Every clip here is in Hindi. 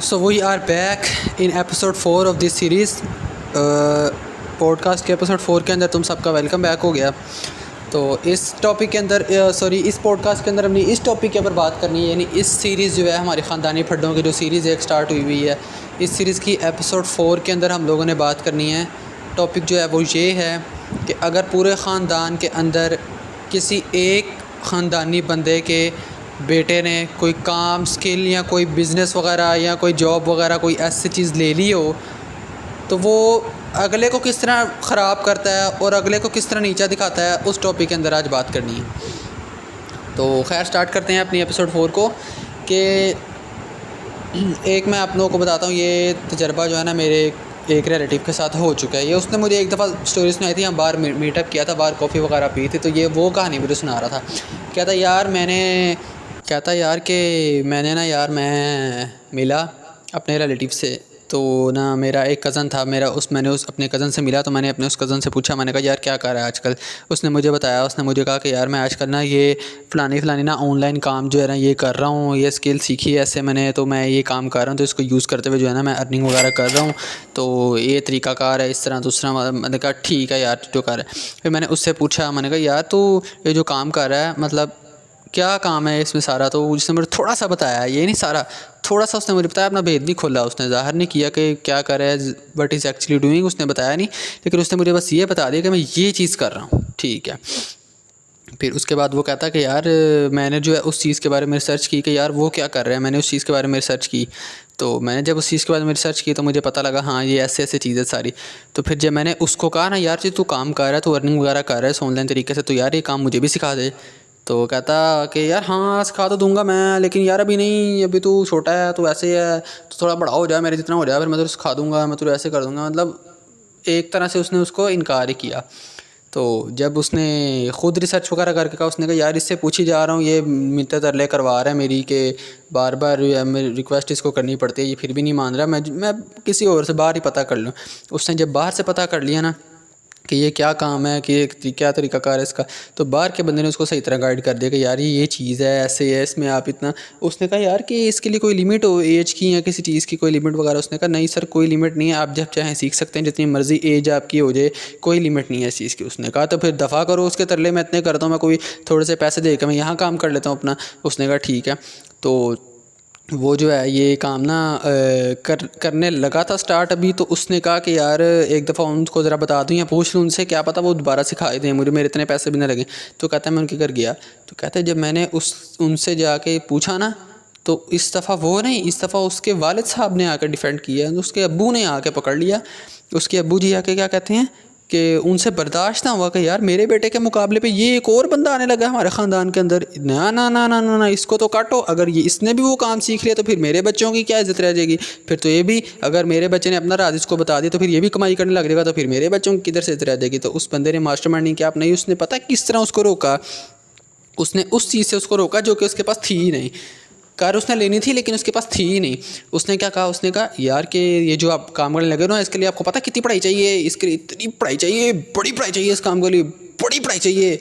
So we are back in episode 4 of this series. Podcast के एपिसोड 4 के अंदर तुम सबका वेलकम बैक हो गया। तो इस टॉपिक के अंदर इस पॉडकास्ट के अंदर हमने इस टॉपिक के ऊपर बात करनी है, यानी इस सीरीज़ जो है हमारी ख़ानदानी फड्डों की जो सीरीज़ एक स्टार्ट हुई हुई है, इस सीरीज़ की एपिसोड 4 के अंदर हम लोगों ने बात करनी है। टॉपिक जो है वो ये है कि अगर पूरे ख़ानदान के अंदर किसी एक ख़ानदानी बंदे के बेटे ने कोई काम, स्किल या कोई बिज़नेस वगैरह या कोई जॉब वगैरह कोई ऐसी चीज़ ले ली हो, तो वो अगले को किस तरह ख़राब करता है और अगले को किस तरह नीचा दिखाता है, उस टॉपिक के अंदर आज बात करनी है। तो खैर स्टार्ट करते हैं अपनी एपिसोड 4 को। कि एक मैं आप लोगों को बताता हूँ, ये तजर्बा जो है ना मेरे एक रिलेटिव के साथ हो चुका है। ये उसने मुझे एक दफ़ा स्टोरी सुनाई थी, हम बाहर मीटअप किया था, बाहर कॉफ़ी वगैरह पी थी, तो ये वो कहानी मुझे सुना रहा था। कहता यार मैं मिला अपने रिलेटिव से। तो ना मेरा एक कज़न था, मैंने उस अपने कज़न से मिला, तो मैंने अपने उस कज़न से पूछा, मैंने कहा यार क्या कर रहा है आजकल। उसने मुझे कहा कि यार मैं आजकल ना ये फ़लानी ना ऑनलाइन काम जो है ना ये कर रहा हूँ, ये स्किल सीखी है ऐसे मैंने, तो मैं ये काम कर रहा हूँ, तो इसको यूज़ करते हुए जो है ना मैं अर्निंग वगैरह कर रहा हूँ, तो ये तरीक़ाकार है इस तरह दूसरा। मैंने कहा ठीक है यार जो कर रहा है। फिर मैंने उससे पूछा, मैंने कहा यार तू ये जो काम कर रहा है मतलब क्या काम है इसमें सारा। तो उसने मुझे थोड़ा सा बताया, ये नहीं सारा, थोड़ा सा उसने मुझे बताया, अपना भेद नहीं खोला, उसने ज़ाहिर नहीं किया कि क्या कर रहा है, व्हाट इज़ एक्चुअली डूइंग, उसने बताया नहीं, लेकिन उसने मुझे बस ये बता दिया कि मैं ये चीज़ कर रहा हूँ, ठीक है। फिर उसके बाद वो कहता कि यार मैंने जो है उस चीज़ के बारे में रिसर्च की कि यार वो क्या कर रहा है, मैंने उस चीज़ के बारे में रिसर्च की। तो मैंने जब उस चीज़ के बारे में रिसर्च की तो मुझे पता लगा हाँ ये ऐसे ऐसे चीज़ें सारी। तो फिर जब मैंने उसको कहा ना यार जी तू काम कर रहा है, तू अर्निंग वगैरह कर रहा है ऑनलाइन तरीके से, तो यार ये काम मुझे भी सिखा दे। तो कहता कि यार हाँ सिखा तो दूंगा मैं, लेकिन यार अभी नहीं, अभी तू छोटा है, तो ऐसे है, तो थोड़ा बड़ा हो जाए, मेरे जितना हो जाए, फिर मैं तुझे सिखा दूंगा, मैं तुझे ऐसे कर दूंगा। मतलब एक तरह से उसने उसको इनकार ही किया। तो जब उसने ख़ुद रिसर्च वगैरह करके कहा, उसने कहा यार इससे पूछी जा रहा हूँ, ये मिन्नत तरले करवा रहा है मेरी कि बार बार मेरी रिक्वेस्ट इसको करनी पड़ती है, ये फिर भी नहीं मान रहा, मैं किसी और से बाहर ही पता कर लूँ। उसने जब बाहर से पता कर लिया ना कि ये क्या काम है, कि ये क्या तरीक़ाकार है इसका, तो बाहर के बंदे ने उसको सही तरह गाइड कर दिया कि यार ये चीज़ है, ऐसे है, इसमें आप इतना। उसने कहा यार कि इसके लिए कोई लिमिट हो एज की या किसी चीज़ की कोई लिमिट वगैरह। उसने कहा नहीं सर कोई लिमिट नहीं है, आप जब चाहें सीख सकते हैं, जितनी मर्ज़ी एज आपकी हो जाए, कोई लिमिट नहीं है इस चीज़ की। उसने कहा तो फिर दफ़ा करो उसके तरले, मैं इतने करता हूँ, मैं कोई थोड़े से पैसे दे कर मैं यहाँ काम कर लेता हूँ अपना। उसने कहा ठीक है। तो वो जो है ये काम ना करने लगा था स्टार्ट अभी। तो उसने कहा कि यार एक दफ़ा उनको ज़रा बता दूँ या पूछ लूँ उनसे, क्या पता वो दोबारा सिखा दें मुझे, मेरे इतने पैसे भी ना लगें। तो कहता है मैं उनके घर गया, तो कहता है जब मैंने उनसे जाके पूछा ना, तो इस दफ़ा वो नहीं, इस दफ़ा उसके वालिद साहब ने आकर डिफेंड किया, उसके अब्बू ने आके पकड़ लिया। उसके अब्बू जी आके क्या कहते हैं कि उनसे बर्दाश्त ना हुआ कि यार मेरे बेटे के मुकाबले पे ये एक और बंदा आने लगा हमारे ख़ानदान के अंदर, ना ना ना ना ना ना इसको तो काटो, अगर ये इसने भी वो काम सीख लिया तो फिर मेरे बच्चों की क्या इज़्ज़त रह जाएगी। फिर तो ये भी, अगर मेरे बच्चे ने अपना राज इसको बता दिया तो फिर ये भी कमाई करने लग जाएगा, तो फिर मेरे बच्चों की किधर से इज़्ज़त रह जाएगी। तो उस बंदे ने मास्टरमाइंड नहीं किया अपना, उसने पता किस तरह उसको रोका, उसने उस चीज़ से उसको रोका जो कि उसके पास थी ही नहीं। कार उसने लेनी थी लेकिन उसके पास थी ही नहीं। उसने क्या कहा, उसने कहा यार कि ये जो आप काम करने लगे हो ना, इसके लिए आपको पता कितनी पढ़ाई चाहिए, इसके लिए इतनी पढ़ाई चाहिए, बड़ी पढ़ाई चाहिए, इस काम के लिए बड़ी पढ़ाई चाहिए।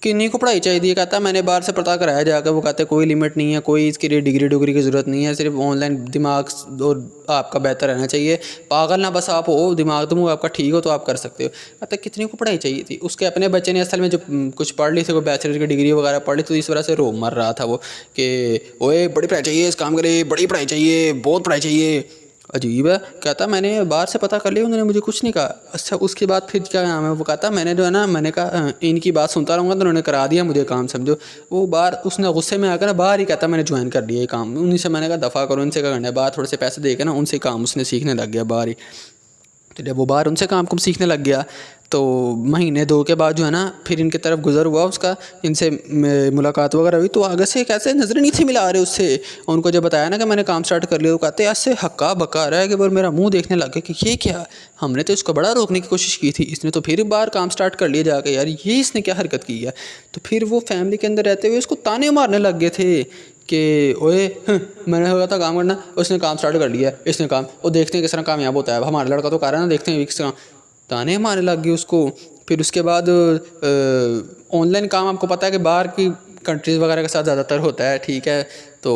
किन्हीं को पढ़ाई चाहिए, कहता है मैंने बाहर से पता कराया जाकर, वो कहते हैं कोई लिमिट नहीं है, कोई इसके लिए डिग्री की ज़रूरत नहीं है, सिर्फ ऑनलाइन दिमाग और आपका बेहतर रहना चाहिए, पागल ना बस आप हो, दिमाग तो आपका ठीक हो तो आप कर सकते हो। कहता है कितनी को पढ़ाई चाहिए थी। उसके अपने बच्चे ने असल में जो कुछ पढ़ ली थी, कोई बैचलर की डिग्री वगैरह पढ़ ली, तो इस वजह से रो मर रहा था वो कि ओए बड़ी पढ़ाई चाहिए इस काम के लिए, बड़ी पढ़ाई चाहिए, बहुत पढ़ाई चाहिए। अजीब है। कहता मैंने बाहर से पता कर लिया, उन्होंने मुझे कुछ नहीं कहा। अच्छा उसके बाद फिर क्या नाम है, वो कहता मैंने जो है ना, मैंने कहा इनकी बात सुनता रहूँगा तो उन्होंने करा दिया मुझे काम, समझो। वो बाहर उसने गुस्से में आकर ना बाहर ही कहता मैंने ज्वाइन कर लिया ये काम। उन्हीं से मैंने कहा दफ़ा करो, इनसे क्या करना है, बाहर थोड़े से पैसे दे के ना उनसे काम उसने सीखने लग गया बाहर ही। तो जब वो बाहर उनसे काम कुम सीखने लग गया, तो महीने 2 के बाद जो है ना फिर इनकी तरफ गुज़र हुआ उसका, इनसे मुलाकात वगैरह हुई, तो आगे से कैसे नज़रें नहीं थी मिला रहे उससे। उनको जब बताया ना कि मैंने काम स्टार्ट कर लिया, तो कहते ऐसे हक्का बक्का रहा है कि मेरा मुंह देखने लग गया कि ये क्या, हमने तो इसको बड़ा रोकने की कोशिश की थी, इसने तो फिर बार काम स्टार्ट कर लिया जाके, यार ये इसने क्या हरकत की है। तो फिर वो फैमिली के अंदर रहते हुए उसको ताने मारने लग गए थे कि ओए मैंने हो था काम करना, उसने काम स्टार्ट कर लिया, इसने काम, वो देखते हैं किस तरह कामयाब होता है, हमारा लड़का तो कर रहा है ना, देखते हैं किस तरह। ताने मारने लग गए उसको। फिर उसके बाद ऑनलाइन काम आपको पता है कि बाहर की कंट्रीज़ वगैरह के साथ ज़्यादातर होता है, ठीक है। तो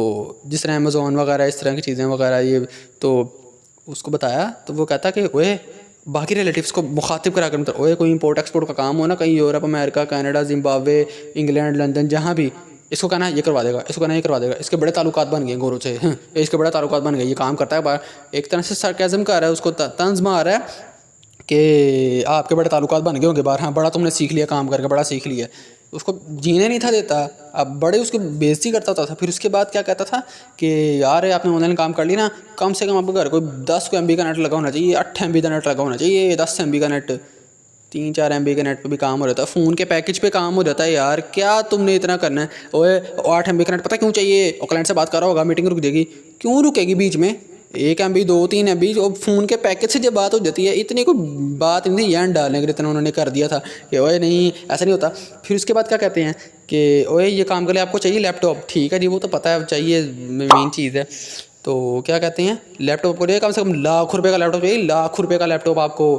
जिस तरह अमेज़ोन वगैरह इस तरह की चीज़ें वगैरह ये, तो उसको बताया तो वो कहता कि ओए बाकी रिलेटिव्स को मुखातिब करा कर, मतलब ओए कोई इंपोर्ट एक्सपोर्ट का काम हो ना कहीं Europe, America, Canada, Zimbabwe, England, London, जहाँ भी, इसको कहना ये करवा देगा, इसको कहना ये करवा देगा, इसके बड़े ताल्लुकात बन गए गोरों से, इसके बड़े ताल्लुकात बन गए, ये काम करता है बाहर। एक तरह से सरकाज़म कर रहा है, उसको तंज मार रहा है कि आपके बड़े ताल्लुकात बन गए होंगे बाहर, हाँ बड़ा तुमने सीख लिया काम करके, बड़ा सीख लिया। उसको जीने नहीं था देता, अब बड़े उसकी बेइज्जती करता होता था। फिर उसके बाद क्या कहता था कि यार आपने ऑनलाइन काम कर लिया ना, कम से कम आपके घर कोई 10 MB का नेट लगा होना चाहिए, 8 MB का नेट लगा होना चाहिए, 10 MB का नेट, 3-4 MB के नेट पे भी काम हो जाता है, फ़ोन के पैकेज पे काम हो जाता है। यार क्या तुमने इतना करना है? ओए 8 MB का नेट पता क्यों चाहिए? और क्लाइंट से बात कर रहा होगा, मीटिंग रुक जाएगी, क्यों रुकेगी बीच में? 1 MB 2-3 MB जो फ़ोन के पैकेज से जब बात हो जाती है, इतनी कोई बात नहीं थी एंड डालने के लिए, इतना उन्होंने कर दिया था कि ओए नहीं ऐसा नहीं होता। फिर उसके बाद क्या कहते हैं कि ओए ये काम के लिए आपको चाहिए लैपटॉप, ठीक है जी वो तो पता है चाहिए, मेन चीज़ है। तो क्या कहते हैं लैपटॉप को चाहिए, कम से कम ₹1,00,000 का लैपटॉप चाहिए, ₹1,00,000 का लैपटॉप आपको,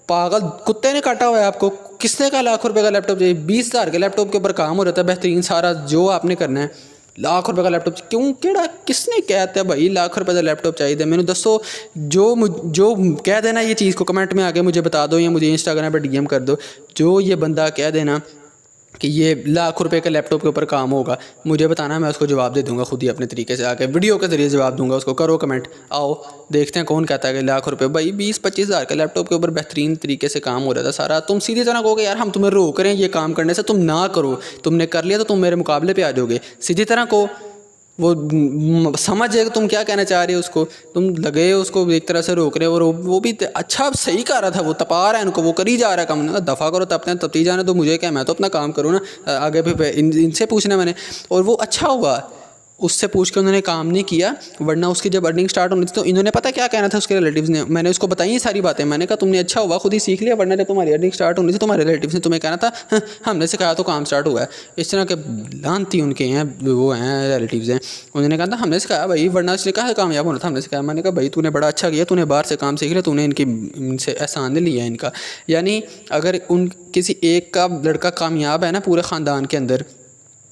पागल कुत्ते ने काटा हुआ है आपको, किसने कहा ₹1,00,000 का लैपटॉप चाहिए? 20,000 के लैपटॉप के ऊपर काम हो जाता है बेहतरीन सारा जो आपने करना है। ₹1,00,000 का लैपटॉप क्यों, केड़ा किसने कहता है भाई ₹1,00,000 का लैपटॉप चाहिए? मैंने दसो, जो कह देना ये चीज़ को कमेंट में आके मुझे बता दो, या मुझे इंस्टाग्राम पर DM कर दो, जो ये बंदा कह देना कि ये ₹1,00,000 के लैपटॉप के ऊपर काम होगा, मुझे बताना, मैं उसको जवाब दे दूंगा खुद ही अपने तरीके से, आके वीडियो के ज़रिए जवाब दूंगा उसको। करो कमेंट, आओ देखते हैं कौन कहता है कि ₹1,00,000 भाई 20-25 हज़ार के लैपटॉप के ऊपर बेहतरीन तरीके से काम हो रहा था सारा। तुम सीधी तरह कहोगे यार हम तुम्हें रोक रहे हैं ये काम करने से, तुम ना करो, तुमने कर लिया तो तुम मेरे मुकाबले पे आ जाओगे, सीधी तरह को वो समझ जाएगा तुम क्या कहना चाह रहे हो उसको, तुम लगे हो उसको एक तरह से रोक रहे हो, और वो भी अच्छा सही कर रहा था, वो तपा रहा है इनको, वो कर ही जा रहा है काम, ना दफ़ा करो तपते हैं तपती जाने, तो मुझे क्या, मैं तो अपना काम करूँ ना, आगे फिर इनसे पूछना मैंने। और वो अच्छा हुआ उससे पूछ के उन्होंने काम नहीं किया, वरना उसकी जब अर्निंग स्टार्ट होनी थी तो इन्होंने पता क्या कहना था उसके रिलेटिव्स ने, मैंने उसको बताई ये सारी बातें, मैंने कहा तुमने अच्छा हुआ खुद ही सीख लिया, वरना जब तुम्हारी अर्निंग स्टार्ट होनी थी तुम्हारे रिलेटिव्स ने तुम्हें कहना था हाँ, हमने सिखाया तो काम स्टार्ट हुआ है। इस तरह के लानती उनके हैं, वो हैं रिलेटिव्स हैं, उन्होंने कहा था हमने सिखाया भाई, वरना इसने कहा कामयाब होना था, हमने सिखाया। मैंने कहा भाई तूने बड़ा अच्छा किया, तूने बाहर से काम सीख लिया, तूने इनसे एहसान नहीं लिया इनका। यानी अगर उन किसी एक का लड़का कामयाब है ना पूरे ख़ानदान के अंदर,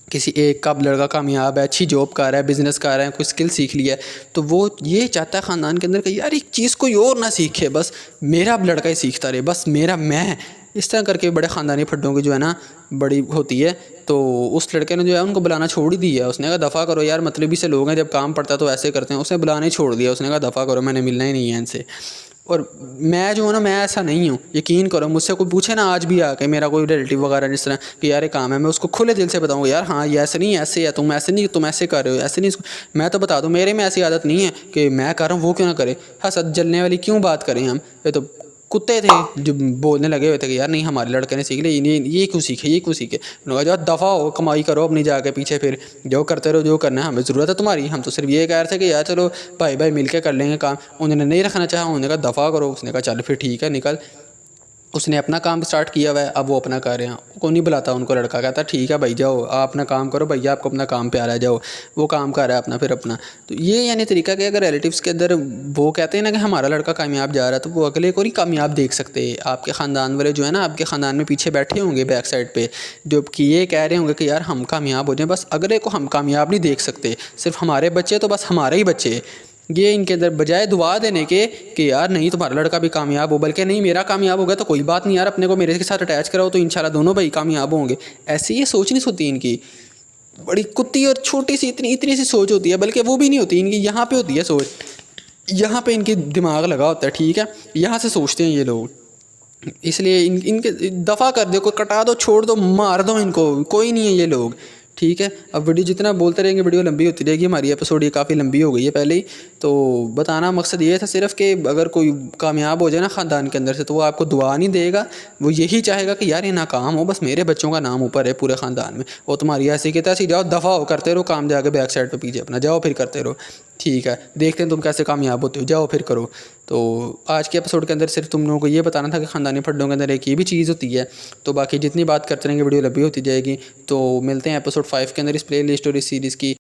किसी एक का लड़का कामयाब है, अच्छी जॉब कर रहा है, बिज़नेस कर रहा है, कोई स्किल सीख लिया है, तो वो ये चाहता है ख़ानदान के अंदर कि यार एक चीज़ कोई और ना सीखे, बस मेरा लड़का ही सीखता रहे, बस मेरा मैं। इस तरह करके बड़े ख़ानदानी फड्डों की जो है ना बड़ी होती है। तो उस लड़के ने जो है उनको बुलाना छोड़ ही दिया, उसने कहा दफ़ा करो यार, मतलबी से लोग हैं, जब काम पड़ता है तो ऐसे करते हैं। उसने बुलाना ही छोड़ दिया, उसने कहा दफ़ा करो, मैंने मिलना ही नहीं है इनसे। और मैं जो है ना, मैं ऐसा नहीं हूँ, यकीन करो, मुझसे कोई पूछे ना आज भी आके, मेरा कोई रिलेटिव वगैरह जिस तरह कि यार ये काम है, मैं उसको खुले दिल से बताऊँगा यार हाँ ये ऐसे नहीं, ऐसे है, तुम ऐसे नहीं, तुम ऐसे कर रहे हो, ऐसे नहीं। मैं तो बता दूँ मेरे में ऐसी आदत नहीं है कि मैं कर रहा हूँ वो क्यों ना करे, हसद जलने वाली क्यों बात करें हम। ये तो कुत्ते थे जो बोलने लगे हुए थे कि यार नहीं हमारे लड़के ने सीख लिया, ये क्यों सीखे, ये क्यों सीखे। उन्होंने कहा जो दफ़ा हो, कमाई करो अपनी जाके पीछे, फिर जो करते रहो जो करना है, हमें ज़रूरत है तुम्हारी, हम तो सिर्फ ये कह रहे थे कि यार चलो भाई भाई मिल के कर लेंगे काम। उन्होंने नहीं रखना चाहा, उन्होंने कहा दफ़ा करो, उसने कहा चल फिर ठीक है निकल। उसने अपना काम स्टार्ट किया हुआ है, अब वो अपना कर रहे हैं, को नहीं बुलाता उनको, लड़का कहता ठीक है भाई जाओ आप अपना काम करो, भैया आपको अपना काम प्यारा है, जाओ। वो काम कर रहा है अपना, फिर अपना। तो ये यानी तरीका कि अगर रिलेटिव्स के अंदर वो कहते हैं ना कि हमारा लड़का कामयाब जा रहा है, तो वो अगले को नहीं कामयाब देख सकते। आपके ख़ानदान वाले जो है ना, आपके ख़ानदान में पीछे बैठे होंगे बैक साइड पर, जो कि ये कह रहे होंगे कि यार हम कामयाब हो जाएं, बस अगले को हम कामयाब नहीं देख सकते। सिर्फ हमारे बच्चे तो बस हमारे ही बच्चे, ये इनके अंदर बजाय दुआ देने के कि यार नहीं तुम्हारा लड़का भी कामयाब हो, बल्कि नहीं मेरा कामयाब होगा तो कोई बात नहीं यार, अपने को मेरे के साथ अटैच कराओ तो इंशाल्लाह दोनों भाई कामयाब होंगे। ऐसी ये सोच नहीं होती इनकी, बड़ी कुत्ती और छोटी सी इतनी सी सोच होती है, बल्कि वो भी नहीं होती इनकी, यहाँ पे होती है सोच, यहाँ पे इनकी दिमाग लगा होता है, ठीक है, यहाँ से सोचते हैं ये लोग। इसलिए इनके दफ़ा कर दो, कोई कटा दो, छोड़ दो, मार दो इनको, कोई नहीं है ये लोग, ठीक है। अब वीडियो जितना बोलते रहेंगे वीडियो लंबी होती रहेगी, हमारी एपिसोड ये काफ़ी लंबी हो गई है पहले ही। तो बताना मकसद ये था सिर्फ कि अगर कोई कामयाब हो जाए ना ख़ानदान के अंदर से, तो वो आपको दुआ नहीं देगा, वो यही चाहेगा कि यार ये नाकाम हो, बस मेरे बच्चों का नाम ऊपर है पूरे ख़ानदान में। वो तुम्हारी ऐसी की तैसी, जाओ दफ़ा हो, करते रहो काम, जाके बैक साइड पर पीछे अपना जाओ, फिर करते रहो, ठीक है, देखते हैं तुम कैसे कामयाब होते हो, जाओ फिर करो। तो आज के एपिसोड के अंदर सिर्फ तुम लोगों को ये बताना था कि ख़ानदानी फड्डों के अंदर एक ये भी चीज़ होती है। तो बाकी जितनी बात करते रहेंगे वीडियो लंबी होती जाएगी। तो मिलते हैं एपिसोड 5 के अंदर इस प्ले लिस्ट और इस सीरीज़ की।